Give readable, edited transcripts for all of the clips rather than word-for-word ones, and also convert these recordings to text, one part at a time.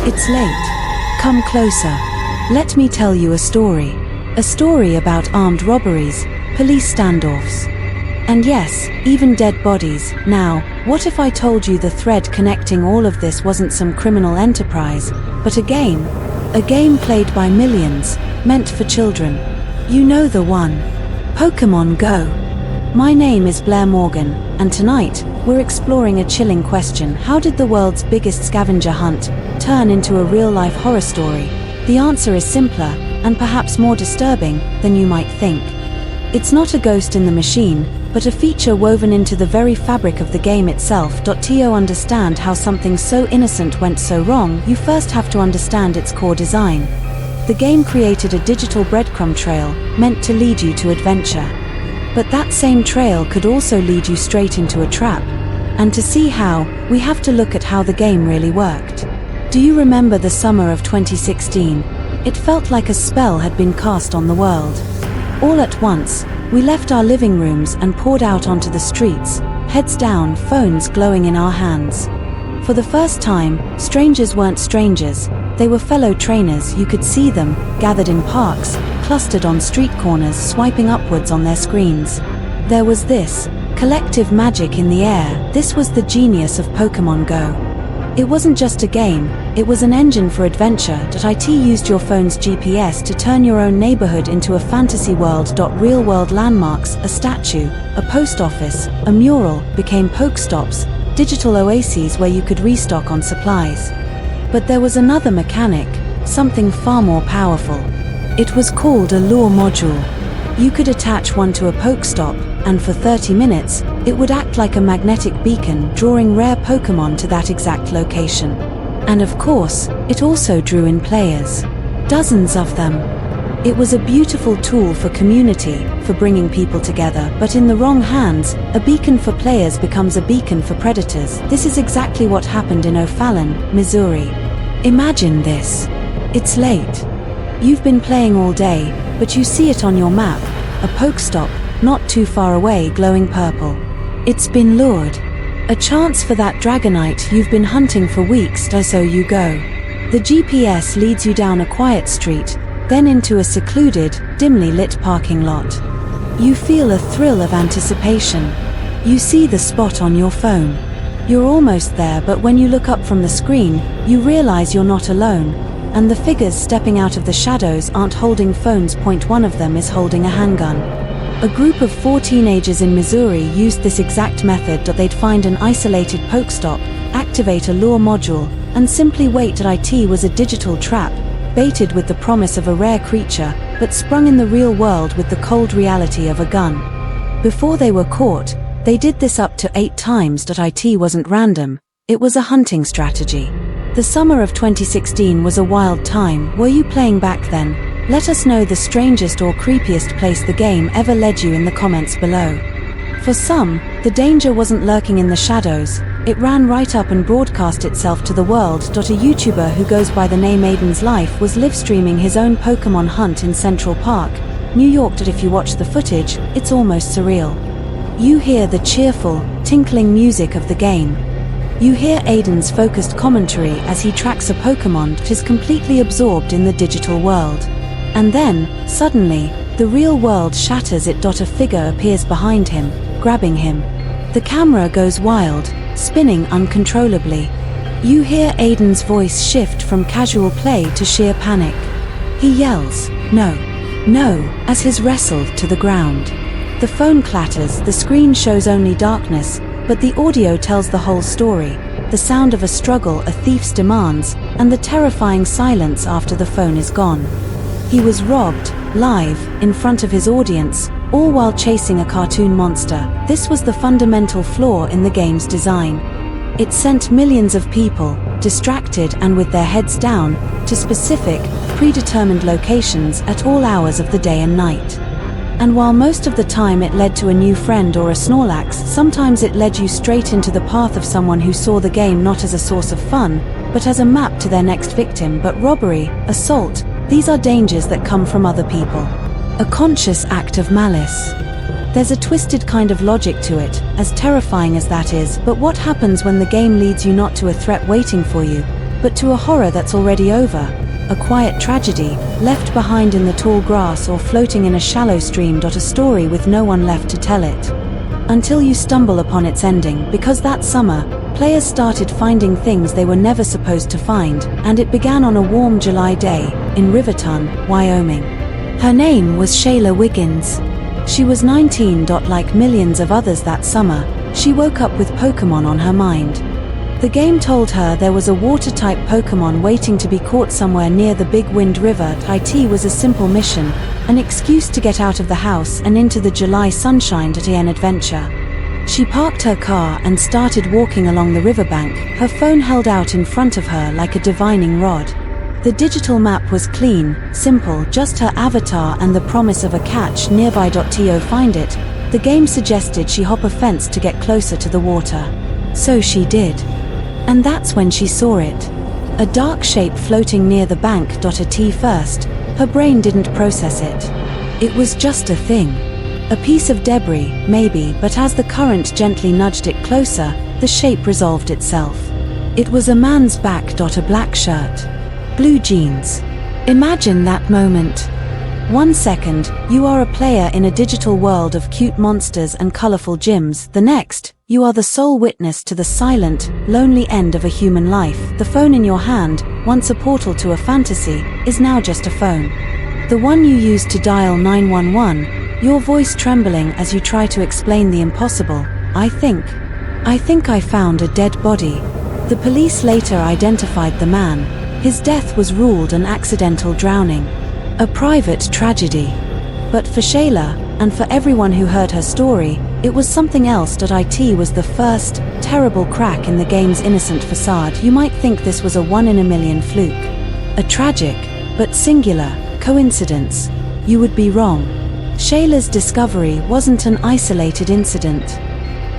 It's late. Come closer. Let me tell you a story. A story about armed robberies, police standoffs, and yes, even dead bodies. Now, what if I told you the thread connecting all of this wasn't some criminal enterprise, but a game? A game played by millions, meant for children. You know the one. Pokémon Go. My name is Blair Morgan, and tonight, we're exploring a chilling question. How did the world's biggest scavenger hunt turn into a real-life horror story? The answer is simpler, and perhaps more disturbing, than you might think. It's not a ghost in the machine, but a feature woven into the very fabric of the game itself. To understand how something so innocent went so wrong, you first have to understand its core design. The game created a digital breadcrumb trail, meant to lead you to adventure. But that same trail could also lead you straight into a trap. And to see how, we have to look at how the game really worked. Do you remember the summer of 2016? It felt like a spell had been cast on the world. All at once, we left our living rooms and poured out onto the streets, heads down, phones glowing in our hands. For the first time, strangers weren't strangers, they were fellow trainers. You could see them, gathered in parks, clustered on street corners, swiping upwards on their screens. There was this collective magic in the air. This was the genius of Pokémon Go. It wasn't just a game, it was an engine for adventure. It used your phone's GPS to turn your own neighborhood into a fantasy world. Real-world landmarks, a statue, a post office, a mural, became Pokestops, digital oases where you could restock on supplies. But there was another mechanic, something far more powerful. It was called a lure module. You could attach one to a Pokestop, and for 30 minutes, it would act like a magnetic beacon, drawing rare Pokémon to that exact location. And of course, it also drew in players. Dozens of them. It was a beautiful tool for community, for bringing people together, but in the wrong hands, a beacon for players becomes a beacon for predators. This is exactly what happened in O'Fallon, Missouri. Imagine this. It's late. You've been playing all day, but you see it on your map, a Pokestop, not too far away, glowing purple. It's been lured. A chance for that Dragonite you've been hunting for weeks, so you go. The GPS leads you down a quiet street, then into a secluded, dimly lit parking lot. You feel a thrill of anticipation. You see the spot on your phone. You're almost there, but when you look up from the screen, you realize you're not alone, and the figures stepping out of the shadows aren't holding phones. One of them is holding a handgun. A group of 4 teenagers in Missouri used this exact method. They'd find an isolated Pokestop, activate a lure module, and simply wait. It was a digital trap, baited with the promise of a rare creature, but sprung in the real world with the cold reality of a gun. Before they were caught, they did this up to 8 times. It wasn't random, it was a hunting strategy. The summer of 2016 was a wild time. Were you playing back then? Let us know the strangest or creepiest place the game ever led you in the comments below. For some, the danger wasn't lurking in the shadows, it ran right up and broadcast itself to the world. A YouTuber who goes by the name Aiden's life was live-streaming his own Pokémon hunt in Central Park, New York. If you watch the footage, it's almost surreal. You hear the cheerful, tinkling music of the game. You hear Aiden's focused commentary as he tracks a Pokémon that is completely absorbed in the digital world. And then, suddenly, the real world shatters. A figure appears behind him, grabbing him. The camera goes wild, spinning uncontrollably. You hear Aiden's voice shift from casual play to sheer panic. He yells, "No, no," as he's wrestled to the ground. The phone clatters, the screen shows only darkness, but the audio tells the whole story. The sound of a struggle, a thief's demands, and the terrifying silence after the phone is gone. He was robbed, live, in front of his audience, all while chasing a cartoon monster. This was the fundamental flaw in the game's design. It sent millions of people, distracted and with their heads down, to specific, predetermined locations at all hours of the day and night. And while most of the time it led to a new friend or a Snorlax, sometimes it led you straight into the path of someone who saw the game not as a source of fun, but as a map to their next victim. But robbery, assault, these are dangers that come from other people. A conscious act of malice. There's a twisted kind of logic to it, as terrifying as that is. But what happens when the game leads you not to a threat waiting for you, but to a horror that's already over. A quiet tragedy, left behind in the tall grass or floating in a shallow stream. A story with no one left to tell it. Until you stumble upon its ending, because that summer, players started finding things they were never supposed to find, and it began on a warm July day, in Riverton, Wyoming. Her name was Shayla Wiggins. She was 19. Like millions of others that summer, she woke up with Pokémon on her mind. The game told her there was a water-type Pokémon waiting to be caught somewhere near the Big Wind River. It was a simple mission, an excuse to get out of the house and into the July sunshine to an adventure. She parked her car and started walking along the riverbank, her phone held out in front of her like a divining rod. The digital map was clean, simple, just her avatar and the promise of a catch nearby. To find it, the game suggested she hop a fence to get closer to the water. So she did. And that's when she saw it. A dark shape floating near the bank. At first, her brain didn't process it. It was just a thing. A piece of debris, maybe, but as the current gently nudged it closer, the shape resolved itself. It was a man's back. A black shirt. Blue jeans. Imagine that moment. 1 second, you are a player in a digital world of cute monsters and colorful gyms. The next, you are the sole witness to the silent, lonely end of a human life. The phone in your hand, once a portal to a fantasy, is now just a phone. The one you used to dial 911, your voice trembling as you try to explain the impossible. I think I found a dead body. The police later identified the man. His death was ruled an accidental drowning. A private tragedy. But for Shayla, and for everyone who heard her story, it was something else. It was the first, terrible crack in the game's innocent facade. You might think this was a 1 in a million fluke. A tragic, but singular, coincidence. You would be wrong. Shayla's discovery wasn't an isolated incident.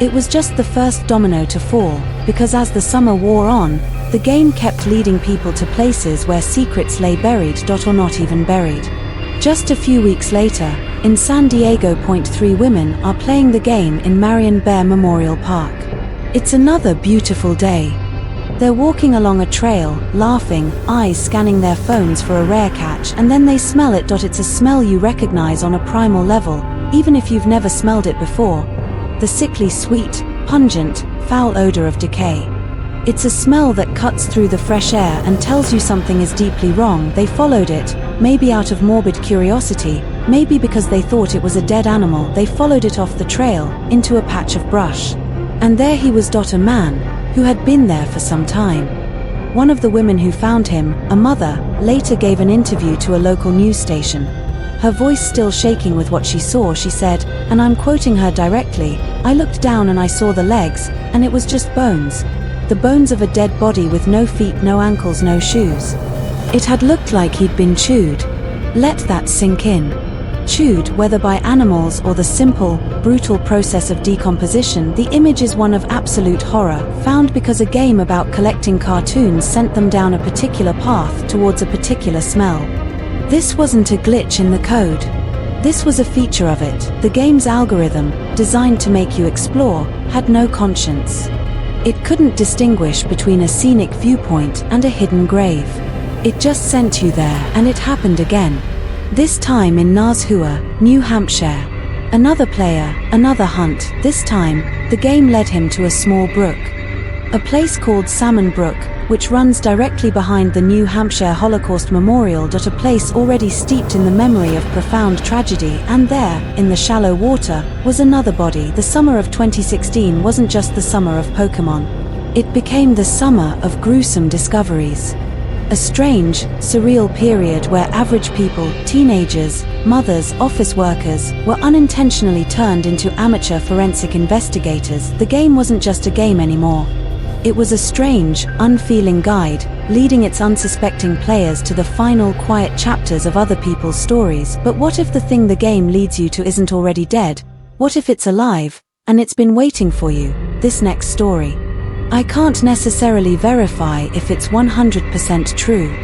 It was just the first domino to fall, because as the summer wore on, the game kept leading people to places where secrets lay buried. Or not even buried. Just a few weeks later, in San Diego. 3 women are playing the game in Marion Bear Memorial Park. It's another beautiful day. They're walking along a trail, laughing, eyes scanning their phones for a rare catch, and then they smell it. It's a smell you recognize on a primal level, even if you've never smelled it before. The sickly sweet, pungent, foul odor of decay. It's a smell that cuts through the fresh air and tells you something is deeply wrong. They followed it, maybe out of morbid curiosity, maybe because they thought it was a dead animal. They followed it off the trail, into a patch of brush. And there he was. A man, who had been there for some time. One of the women who found him, a mother, later gave an interview to a local news station. Her voice still shaking with what she saw, she said, and I'm quoting her directly, "I looked down and I saw the legs, and it was just bones. The bones of a dead body with no feet, no ankles, no shoes. It had looked like he'd been chewed." Let that sink in. Chewed, whether by animals or the simple, brutal process of decomposition, the image is one of absolute horror, found because a game about collecting cartoons sent them down a particular path towards a particular smell. This wasn't a glitch in the code. This was a feature of it. The game's algorithm, designed to make you explore, had no conscience. It couldn't distinguish between a scenic viewpoint and a hidden grave. It just sent you there, and it happened again. This time in Nashua, New Hampshire. Another player, another hunt. This time, the game led him to a small brook. A place called Salmon Brook, which runs directly behind the New Hampshire Holocaust Memorial. A place already steeped in the memory of profound tragedy, and there, in the shallow water, was another body. The summer of 2016 wasn't just the summer of Pokémon. It became the summer of gruesome discoveries. A strange, surreal period where average people, teenagers, mothers, office workers, were unintentionally turned into amateur forensic investigators. The game wasn't just a game anymore. It was a strange, unfeeling guide, leading its unsuspecting players to the final quiet chapters of other people's stories. But what if the thing the game leads you to isn't already dead? What if it's alive, and it's been waiting for you? This next story. I can't necessarily verify if it's 100% true.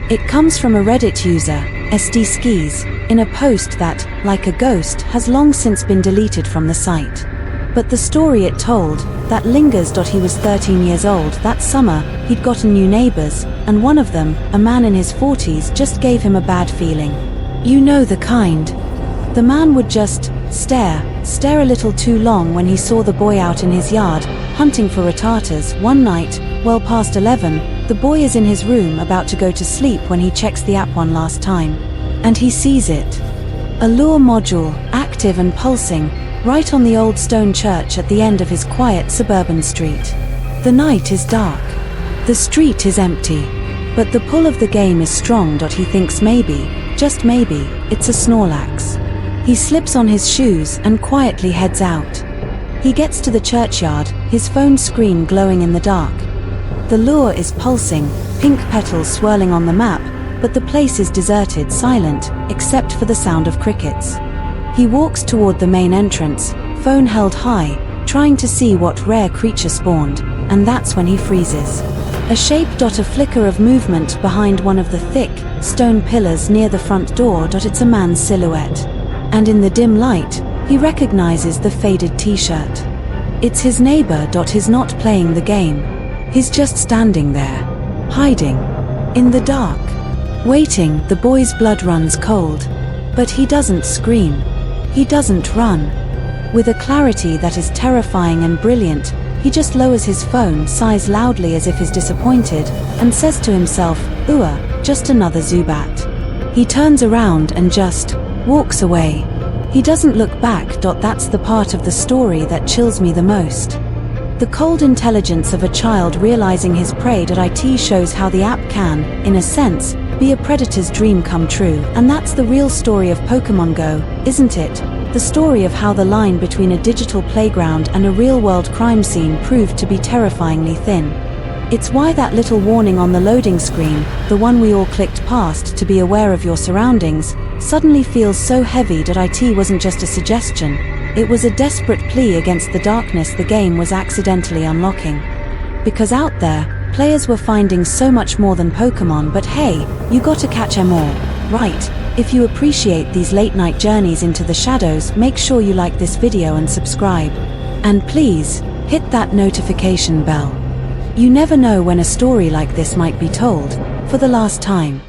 It comes from a Reddit user, SD Skis, in a post that, like a ghost, has long since been deleted from the site. But the story it told, that lingers. He was 13 years old that summer, he'd gotten new neighbors, and one of them, a man in his 40s, just gave him a bad feeling. You know the kind. The man would just stare a little too long when he saw the boy out in his yard, hunting for rattatas. One night, well past 11, the boy is in his room about to go to sleep when he checks the app one last time. And he sees it. A lure module, active and pulsing, right on the old stone church at the end of his quiet suburban street. The night is dark. The street is empty. But the pull of the game is strong. He thinks maybe, just maybe, it's a Snorlax. He slips on his shoes and quietly heads out. He gets to the churchyard, his phone screen glowing in the dark. The lure is pulsing, pink petals swirling on the map, but the place is deserted, silent, except for the sound of crickets. He walks toward the main entrance, phone held high, trying to see what rare creature spawned, and that's when he freezes. A shape. A flicker of movement behind one of the thick, stone pillars near the front door. It's a man's silhouette. And in the dim light, he recognizes the faded t-shirt. It's his neighbor. He's not playing the game. He's just standing there, hiding, in the dark, waiting. The boy's blood runs cold. But he doesn't scream. He doesn't run. With a clarity that is terrifying and brilliant, he just lowers his phone, sighs loudly as if he's disappointed, and says to himself, "Ooh, just another Zubat." He turns around and just walks away. He doesn't look back. That's the part of the story that chills me the most. The cold intelligence of a child realizing his prey. It shows how the app can, in a sense, be a predator's dream come true. And that's the real story of Pokémon Go, isn't it? The story of how the line between a digital playground and a real-world crime scene proved to be terrifyingly thin. It's why that little warning on the loading screen, the one we all clicked past to be aware of your surroundings, suddenly feels so heavy. It wasn't just a suggestion, it was a desperate plea against the darkness the game was accidentally unlocking. Because out there, players were finding so much more than Pokémon. But hey, you gotta catch 'em all, right? If you appreciate these late-night journeys into the shadows, make sure you like this video and subscribe. And please, hit that notification bell. You never know when a story like this might be told, for the last time.